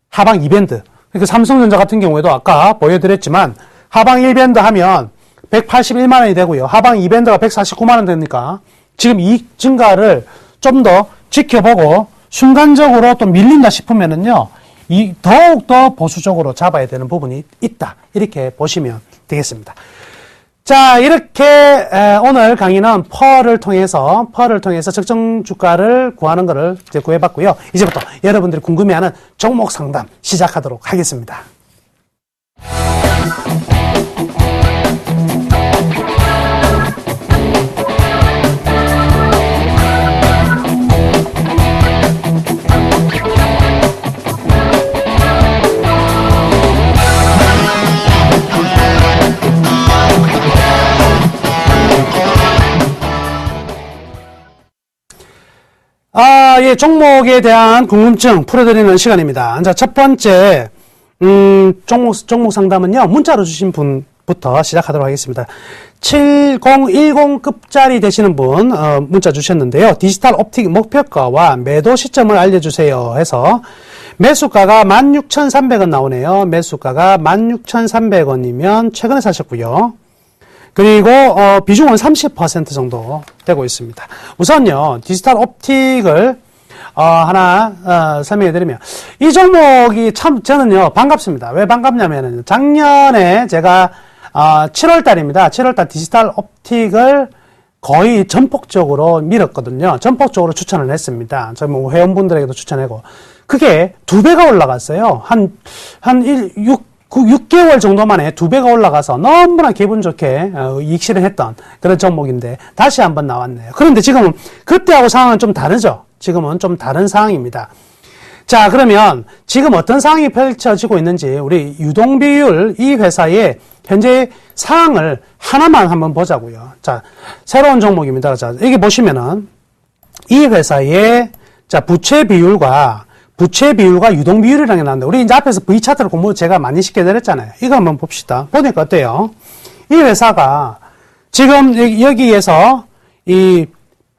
하방 2밴드. 그러니까 삼성전자 같은 경우에도 아까 보여드렸지만 하방 1밴드 하면 181만 원이 되고요. 하방 2밴드가 149만 원 되니까 지금 이익 증가를 좀 더 지켜보고 순간적으로 또 밀린다 싶으면은요. 더욱더 보수적으로 잡아야 되는 부분이 있다. 이렇게 보시면 되겠습니다. 자, 이렇게 오늘 강의는 펄을 통해서 적정 주가를 구하는 것을 이제 구해봤고요. 이제부터 여러분들이 궁금해하는 종목 상담 시작하도록 하겠습니다. 예, 종목에 대한 궁금증 풀어드리는 시간입니다. 자, 첫 번째, 종목 상담은요, 문자로 주신 분부터 시작하도록 하겠습니다. 7010급짜리 되시는 분, 문자 주셨는데요. 디지털 옵틱 목표가와 매도 시점을 알려주세요 해서, 매수가가 16,300원 나오네요. 매수가가 16,300원이면 최근에 사셨고요. 그리고 비중은 30% 정도 되고 있습니다. 우선요, 디지털 옵틱을 하나 설명해드리면 이 종목이 참 저는요 반갑습니다. 왜 반갑냐면은 작년에 제가 7월달입니다. 7월달 디지털 옵틱을 거의 전폭적으로 밀었거든요. 전폭적으로 추천을 했습니다. 저희 뭐 회원분들에게도 추천하고 그게 2배가 올라갔어요. 한 6개월 정도 만에 2배가 올라가서 너무나 기분 좋게 이익 실현했던 그런 종목인데 다시 한번 나왔네요. 그런데 지금은 그때하고 상황은 좀 다르죠. 지금은 좀 다른 상황입니다. 자, 그러면 지금 어떤 상황이 펼쳐지고 있는지 우리 유동비율 이 회사의 현재 상황을 하나만 한번 보자고요. 자, 새로운 종목입니다. 자, 여기 보시면은 이 회사의 자, 부채 비율과 유동비율이라는 게 나왔는데, 우리 이제 앞에서 V차트를 공부 제가 많이 시켜드렸잖아요. 이거 한번 봅시다. 보니까 어때요? 이 회사가 지금 여기에서 이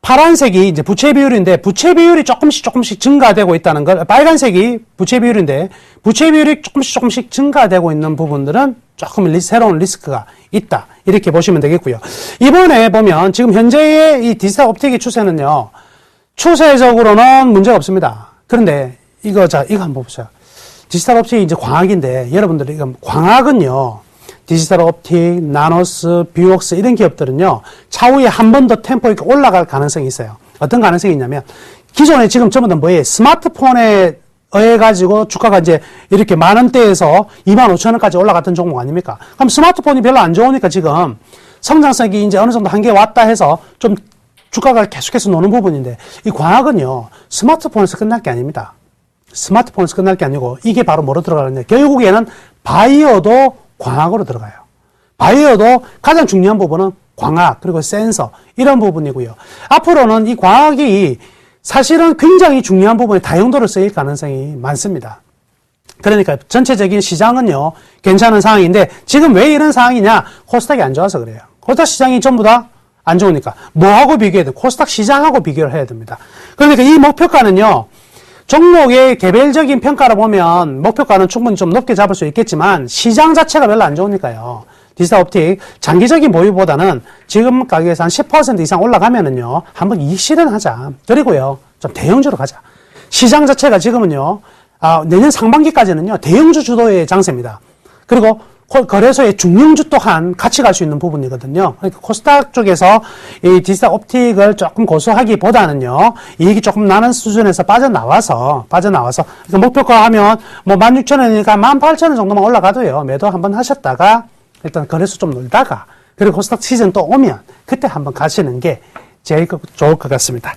파란색이 이제 부채 비율인데 부채 비율이 조금씩 증가되고 있다는 것, 빨간색이 부채 비율인데 부채 비율이 조금씩 증가되고 있는 부분들은 조금 새로운 리스크가 있다. 이렇게 보시면 되겠고요. 이번에 보면 지금 현재의 이 디지털 옵틱의 추세는요. 추세적으로는 문제가 없습니다. 그런데 이거 한번 보세요. 디지털 옵틱이 이제 광학인데 여러분들이 이거 광학은요. 디지털 옵틱, 나노스, 뷰웍스 이런 기업들은요. 차후에 한 번 더 템포 있게 올라갈 가능성이 있어요. 어떤 가능성이 있냐면 기존에 지금 전부 다 뭐예요? 스마트폰에 의해 가지고 주가가 이제 이렇게 만 원대에서 25,000원까지 올라갔던 종목 아닙니까? 그럼 스마트폰이 별로 안 좋으니까 지금 성장성이 이제 어느 정도 한계에 왔다 해서 좀 주가가 계속해서 노는 부분인데 이 광학은요. 스마트폰에서 끝날 게 아닙니다. 스마트폰에서 끝날 게 아니고 이게 바로 뭐로 들어가느냐. 결국에는 바이오도 광학으로 들어가요. 바이오도 가장 중요한 부분은 광학 그리고 센서 이런 부분이고요. 앞으로는 이 광학이 사실은 굉장히 중요한 부분에 다용도로 쓰일 가능성이 많습니다. 그러니까 전체적인 시장은요. 괜찮은 상황인데 지금 왜 이런 상황이냐. 코스닥이 안 좋아서 그래요. 코스닥 시장이 전부 다 안 좋으니까 뭐하고 비교해야 돼? 코스닥 시장하고 비교를 해야 됩니다. 그러니까 이 목표가는요. 종목의 개별적인 평가를 보면 목표가는 충분히 좀 높게 잡을 수 있겠지만 시장 자체가 별로 안 좋으니까요. 디지털 옵틱 장기적인 보유보다는 지금 가격에서 한 10% 이상 올라가면은요. 한번 이익 실현하자. 그리고요. 좀 대형주로 가자. 시장 자체가 지금은요. 내년 상반기까지는요. 대형주 주도의 장세입니다. 그리고 거래소의 중형주 또한 같이 갈 수 있는 부분이거든요. 그러니까 코스닥 쪽에서 이 디지털 옵틱을 조금 고수하기보다는요, 이익이 조금 나는 수준에서 빠져나와서, 그러니까 목표가 하면 뭐 16,000원이니까 18,000원 정도만 올라가도요, 매도 한번 하셨다가, 일단 거래소 좀 놀다가, 그리고 코스닥 시즌 또 오면, 그때 한번 가시는 게 제일 좋을 것 같습니다.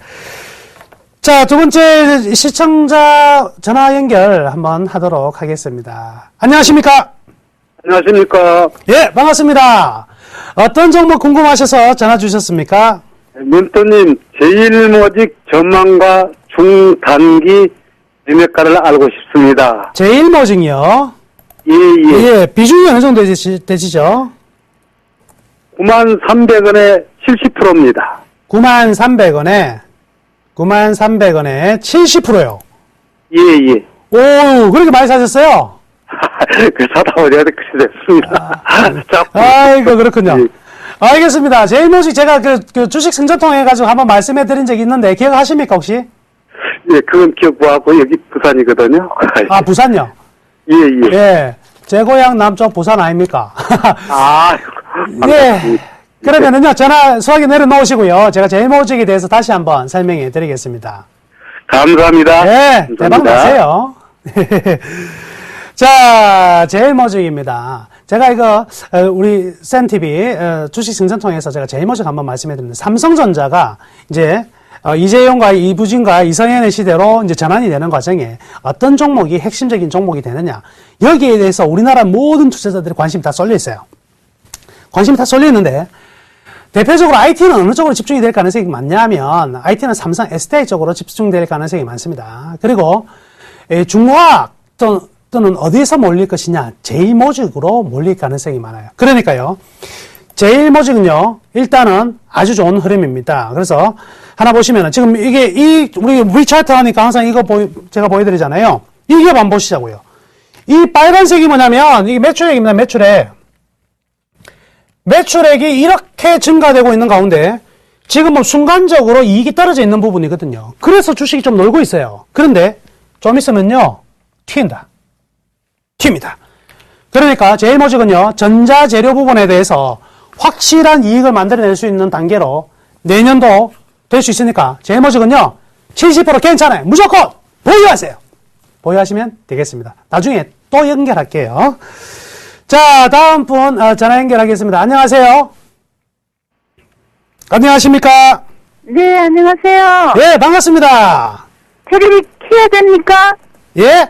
자, 두 번째 시청자 전화 연결 한번 하도록 하겠습니다. 안녕하십니까?
안녕하십니까.
예, 반갑습니다. 어떤 종목 궁금하셔서 전화 주셨습니까?
문또님, 제1모직 전망과 중단기 매매가를 알고 싶습니다.
제일모직이요.
예.
예, 비중이 어느 정도 되시죠?
93,300원에 70%입니다.
93,300원에 70%요.
예.
오, 그렇게 많이 사셨어요?
그 사다 버려야 될 것이 됐습니다.
아이고, 그렇군요.
예.
알겠습니다. 제일모직 제가 그 주식 승전통 해가지고 한번 말씀해 드린 적이 있는데, 기억하십니까, 혹시?
예, 그건 기억하고 여기 부산이거든요.
아, 부산요?
예.
예. 제 고향 남쪽 부산 아닙니까? 예. 그러면은요, 전화 소화기 내려놓으시고요. 제가 제일모직에 대해서 다시 한번 설명해 드리겠습니다.
감사합니다.
네, 대박 나세요. 자, 제일모직입니다. 제가 이거, 우리 센TV, 주식 승전통해서 제가 제일모직 한번 말씀해 드립니다. 삼성전자가 이제, 이재용과 이부진과 이성현의 시대로 이제 전환이 되는 과정에 어떤 종목이 핵심적인 종목이 되느냐. 여기에 대해서 우리나라 모든 투자자들이 관심이 다 쏠려 있어요. 관심이 다 쏠려 있는데, 대표적으로 IT는 어느 쪽으로 집중이 될 가능성이 많냐면, IT는 삼성 SDI 쪽으로 집중될 가능성이 많습니다. 그리고, 중화학 또는 어디에서 몰릴 것이냐, 제일모직으로 몰릴 가능성이 많아요. 그러니까요, 제일모직은요, 일단은 아주 좋은 흐름입니다. 그래서 하나 보시면은 지금 이게 우리 V차트 하니까 항상 이거 제가 보여드리잖아요. 이 기업 한번 보시자고요. 이 빨간색이 뭐냐면 이게 매출액입니다. 매출액이 이렇게 증가되고 있는 가운데 지금 뭐 순간적으로 이익이 떨어져 있는 부분이거든요. 그래서 주식이 좀 놀고 있어요. 그런데 좀 있으면요, 튑니다. 그러니까 제일모직은요, 전자재료 부분에 대해서 확실한 이익을 만들어낼 수 있는 단계로 내년도 될 수 있으니까 제일모직은요, 70% 괜찮아요. 무조건 보유하세요. 보유하시면 되겠습니다. 나중에 또 연결할게요. 자, 다음 분 전화 연결하겠습니다. 안녕하세요. 안녕하십니까?
네, 안녕하세요.
예, 반갑습니다.
테레비 켜야 됩니까?
예?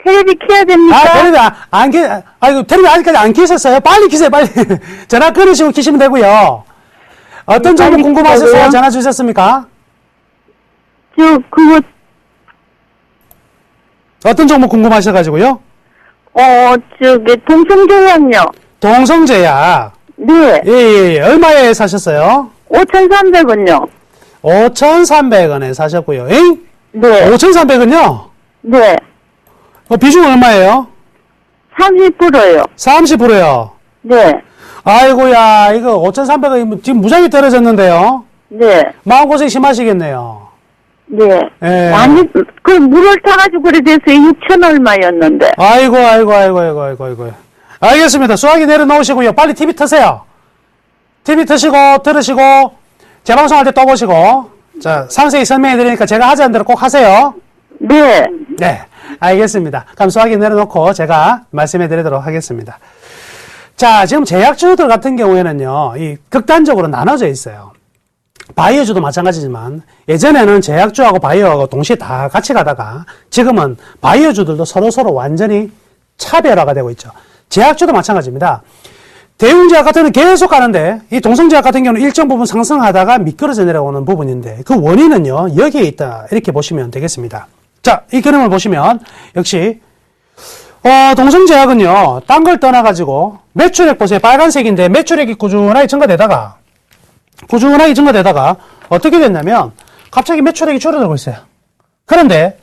테레비 켜야 됩니까?
테레비 아직까지 안 키셨어요? 빨리 키세요, 빨리. 전화 끊으시고 키시면 되고요. 어떤 점이 궁금하셔서
켜고요.
전화 주셨습니까? 어떤 종목 궁금하셔가지고요?
동성제약요.
동성제약.
네.
예. 얼마에 사셨어요?
5,300원요.
5,300원에 사셨고요. 엥?
네.
5,300원요?
네.
비중은 얼마예요?
30%요.
30%요.
네.
아이고야, 이거 5,300원 지금 무지하게 떨어졌는데요.
네.
마음고생 심하시겠네요.
네.
예.
아니, 그 물을 타가지고 그래 돼서 6천 얼마였는데.
아이고. 알겠습니다. 수화기 내려놓으시고요. 빨리 TV 트세요. TV 트시고, 들으시고, 재방송할 때 또 보시고. 자, 상세히 설명해 드리니까 제가 하자는 대로 꼭 하세요.
네.
네. 알겠습니다. 그럼 수화기 내려놓고 제가 말씀해 드리도록 하겠습니다. 자, 지금 제약주들 같은 경우에는요, 이 극단적으로 나눠져 있어요. 바이오주도 마찬가지지만 예전에는 제약주하고 바이오하고 동시에 다 같이 가다가 지금은 바이오주들도 서로 완전히 차별화가 되고 있죠. 제약주도 마찬가지입니다. 대웅제약 같은 경우는 계속 가는데 이 동성제약 같은 경우는 일정 부분 상승하다가 미끄러져 내려오는 부분인데 그 원인은요 여기에 있다 이렇게 보시면 되겠습니다. 자, 이 그림을 보시면 역시 동성제약은요 딴 걸 떠나가지고 매출액 보세요. 빨간색인데 매출액이 꾸준하게 증가되다가 어떻게 됐냐면 갑자기 매출액이 줄어들고 있어요. 그런데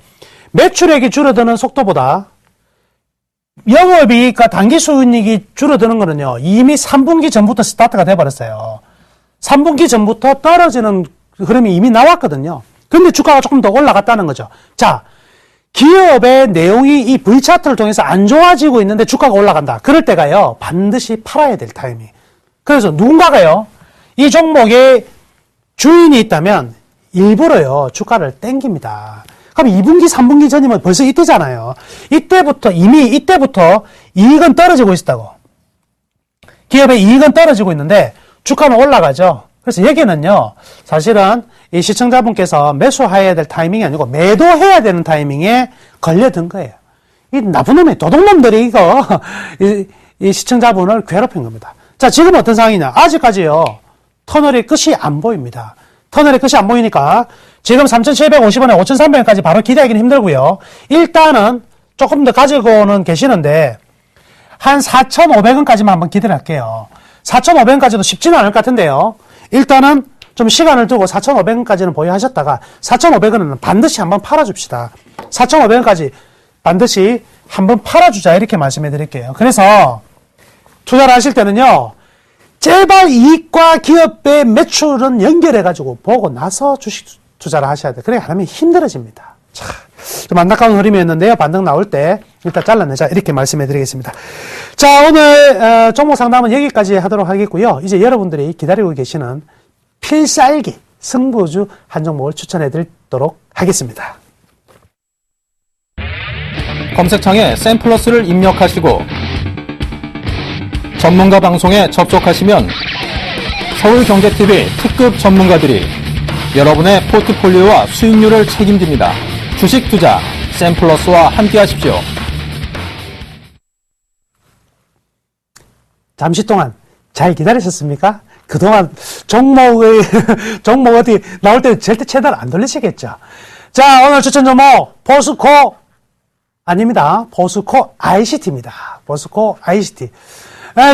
매출액이 줄어드는 속도보다 영업이익과 당기순이익이 줄어드는 거는요 이미 3분기 전부터 스타트가 돼버렸어요. 3분기 전부터 떨어지는 흐름이 이미 나왔거든요. 근데 주가가 조금 더 올라갔다는 거죠. 자, 기업의 내용이 이 V차트를 통해서 안 좋아지고 있는데 주가가 올라간다. 그럴 때가요 반드시 팔아야 될 타이밍. 그래서 누군가가요 이 종목에 주인이 있다면 일부러요 주가를 땡깁니다. 그럼 2분기, 3분기 전이면 벌써 이때잖아요. 이때부터 이익은 떨어지고 있었다고. 기업의 이익은 떨어지고 있는데 주가는 올라가죠. 그래서 여기는요 사실은 이 시청자분께서 매수해야 될 타이밍이 아니고 매도해야 되는 타이밍에 걸려든 거예요. 이 나쁜 놈의 도둑놈들이 이거 이 시청자분을 괴롭힌 겁니다. 자, 지금 어떤 상황이냐? 아직까지요 터널의 끝이 안 보입니다. 터널의 끝이 안 보이니까 지금 3,750원에 5,300원까지 바로 기대하기는 힘들고요. 일단은 조금 더 가지고는 계시는데 한 4,500원까지만 한번 기대를 할게요. 4,500원까지도 쉽지는 않을 것 같은데요. 일단은 좀 시간을 두고 4,500원까지는 보유하셨다가 4,500원은 반드시 한번 팔아줍시다. 4,500원까지 반드시 한번 팔아주자 이렇게 말씀해 드릴게요. 그래서 투자를 하실 때는요. 제발 이익과 기업의 매출은 연결해가지고 보고 나서 주식 투자를 하셔야 돼요. 그래 안 하면 힘들어집니다. 자, 좀 안타까운 흐름이었는데요. 반등 나올 때 일단 잘라내자 이렇게 말씀해 드리겠습니다. 자, 오늘 종목 상담은 여기까지 하도록 하겠고요. 이제 여러분들이 기다리고 계시는 필살기 승부주 한 종목을 추천해 드리도록 하겠습니다.
검색창에 샘플러스를 입력하시고 전문가 방송에 접속하시면 서울경제TV 특급 전문가들이 여러분의 포트폴리오와 수익률을 책임집니다. 주식 투자 샘플러스와 함께 하십시오.
잠시 동안 잘 기다리셨습니까? 그동안 종목 어디 나올 때 절대 채널 안 돌리시겠죠? 자, 오늘 추천 종목 포스코 아닙니다. 포스코 ICT입니다. 포스코 ICT.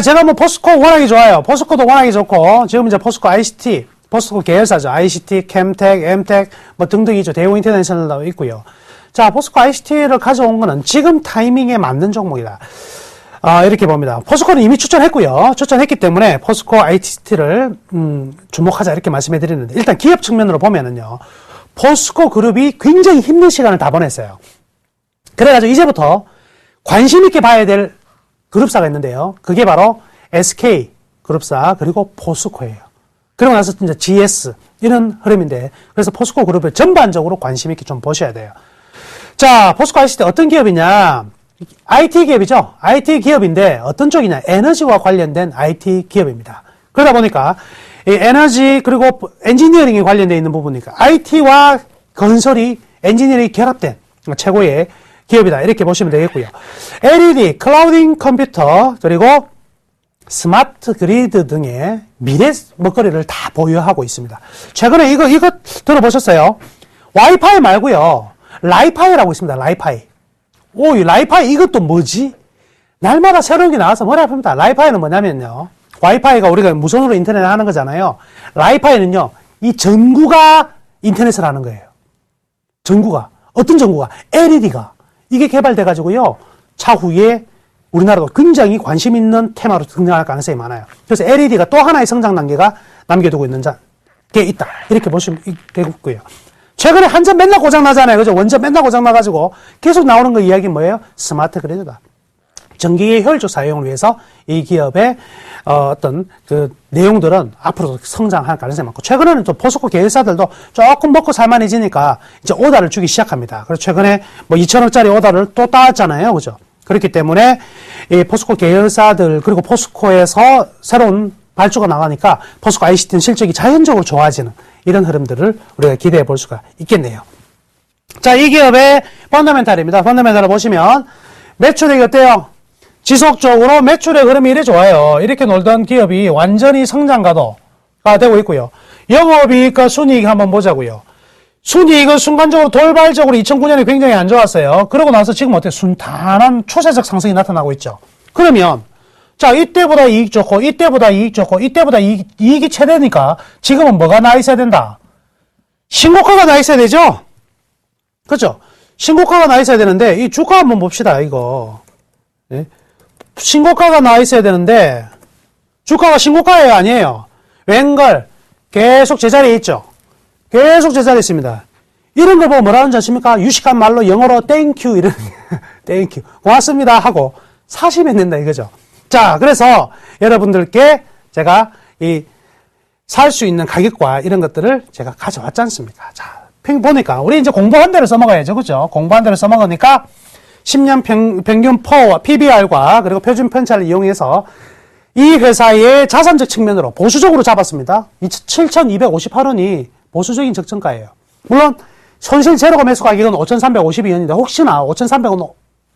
제가 뭐 포스코 워낙에 좋아요. 포스코도 워낙에 좋고 지금 이제 포스코 ICT, 포스코 계열사죠. ICT, 캠텍, 엠텍 뭐 등등이죠. 대우 인터내셔널도 있고요. 자, 포스코 ICT를 가져온 거는 지금 타이밍에 맞는 종목이다. 이렇게 봅니다. 포스코는 이미 추천했고요. 추천했기 때문에 포스코 ICT를 주목하자 이렇게 말씀해 드리는데 일단 기업 측면으로 보면은요. 포스코 그룹이 굉장히 힘든 시간을 다 보냈어요. 그래가지고 이제부터 관심 있게 봐야 될 그룹사가 있는데요. 그게 바로 SK 그룹사 그리고 포스코예요. 그러고 나서 이제 GS 이런 흐름인데 그래서 포스코 그룹을 전반적으로 관심 있게 좀 보셔야 돼요. 자, 포스코 ICT 어떤 기업이냐? IT 기업이죠. IT 기업인데 어떤 쪽이냐? 에너지와 관련된 IT 기업입니다. 그러다 보니까 이 에너지 그리고 엔지니어링이 관련되어 있는 부분이니까 IT와 건설이 엔지니어링이 결합된 최고의 기업이다. 이렇게 보시면 되겠고요. LED, 클라우딩 컴퓨터, 그리고 스마트 그리드 등의 미래 먹거리를 다 보유하고 있습니다. 최근에 이거 들어보셨어요? 와이파이 말고요. 라이파이라고 있습니다. 라이파이. 이 라이파이 이것도 뭐지? 날마다 새로운 게 나와서 머리 아픕니다. 라이파이는 뭐냐면요. 와이파이가 우리가 무선으로 인터넷 하는 거잖아요. 라이파이는요. 이 전구가 인터넷을 하는 거예요. 전구가. 어떤 전구가? LED가. 이게 개발돼가지고요. 차후에 우리나라도 굉장히 관심 있는 테마로 등장할 가능성이 많아요. 그래서 LED가 또 하나의 성장 단계가 남겨두고 있는 게 있다. 이렇게 보시면 되고요. 최근에 한전 맨날 고장나잖아요. 그죠? 원전 맨날 고장나가지고 계속 나오는 거 이야기 뭐예요? 스마트 그리드다. 전기의 효율적 사용을 위해서 이 기업의 어떤 그 내용들은 앞으로 성장할 가능성이 많고, 최근에는 또 포스코 계열사들도 조금 먹고 살만해지니까 이제 오다를 주기 시작합니다. 그래서 최근에 뭐 2천억짜리 오다를 또 따왔잖아요. 그죠? 그렇기 때문에 이 포스코 계열사들, 그리고 포스코에서 새로운 발주가 나가니까 포스코 ICT는 실적이 자연적으로 좋아지는 이런 흐름들을 우리가 기대해 볼 수가 있겠네요. 자, 이 기업의 펀더멘탈입니다. 펀더멘탈을 보시면 매출액이 어때요? 지속적으로 매출의 흐름이 이래 좋아요. 이렇게 놀던 기업이 완전히 성장 가도가 되고 있고요. 영업이익과 순이익 한번 보자고요. 순이익은 순간적으로 돌발적으로 2009년에 굉장히 안 좋았어요. 그러고 나서 지금 어때요? 순탄한 추세적 상승이 나타나고 있죠. 그러면 자, 이때보다 이익 좋고, 이때보다 이익 좋고, 이때보다 이익이 최대니까 지금은 뭐가 나 있어야 된다? 신고가가 나 있어야 되죠? 그렇죠? 신고가가 나 있어야 되는데, 이 주가 한번 봅시다, 이거. 네? 신고가가 나 있어야 되는데, 주가가 신고가예요, 아니에요? 웬걸? 계속 제자리에 있죠? 계속 제자리에 있습니다. 이런 걸 보고 뭐라는 줄 아십니까? 유식한 말로 영어로 땡큐, 이런, 땡큐. 고맙습니다. 하고 사시면 된다, 이거죠. 자, 그래서 여러분들께 제가 살 수 있는 가격과 이런 것들을 제가 가져왔지 않습니까? 자, 보니까 우리 이제 공부한 대로 써먹어야죠. 그죠? 공부한 대로 써먹으니까 10년 평균 PO와 PBR과 그리고 표준 편차를 이용해서 이 회사의 자산적 측면으로 보수적으로 잡았습니다. 7,258원이 보수적인 적정가예요. 물론 손실 제로가 매수 가격은 5,352원인데 혹시나 5,300원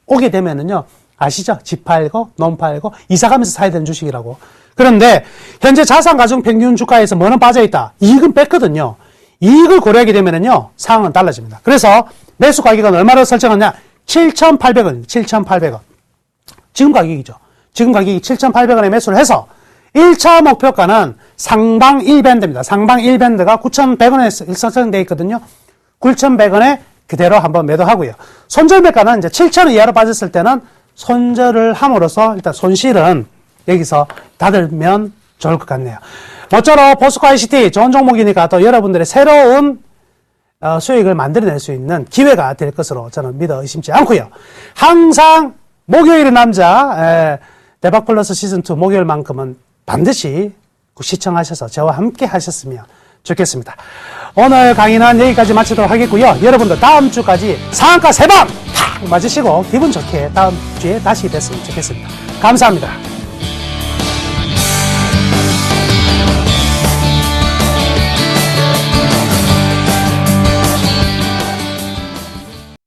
오게 되면은요, 아시죠? 집 팔고, 논 팔고, 이사 가면서 사야 되는 주식이라고. 그런데, 현재 자산 가중 평균 주가에서 뭐는 빠져있다? 이익은 뺐거든요. 이익을 고려하게 되면은요, 상황은 달라집니다. 그래서, 매수 가격은 얼마로 설정하냐? 7,800원, 7,800원. 지금 가격이죠. 지금 가격이 7,800원에 매수를 해서, 1차 목표가는 상방 1밴드입니다. 상방 1밴드가 9,100원에 설정되어 있거든요. 9,100원에 그대로 한번 매도하고요. 손절 매가는 이제 7,000원 이하로 빠졌을 때는 손절을 함으로써 일단 손실은 여기서 닫으면 좋을 것 같네요. 모쪼록 포스코 ICT 좋은 종목이니까 또 여러분들의 새로운 수익을 만들어낼 수 있는 기회가 될 것으로 저는 믿어 의심치 않고요. 항상 목요일의 남자 대박 플러스 시즌2 목요일만큼은 반드시 시청하셔서 저와 함께 하셨으면 좋겠습니다. 오늘 강의는 여기까지 마치도록 하겠고요. 여러분들 다음 주까지 상한가 3방 탁 맞으시고 기분 좋게 다음 주에 다시 뵀으면 좋겠습니다. 감사합니다.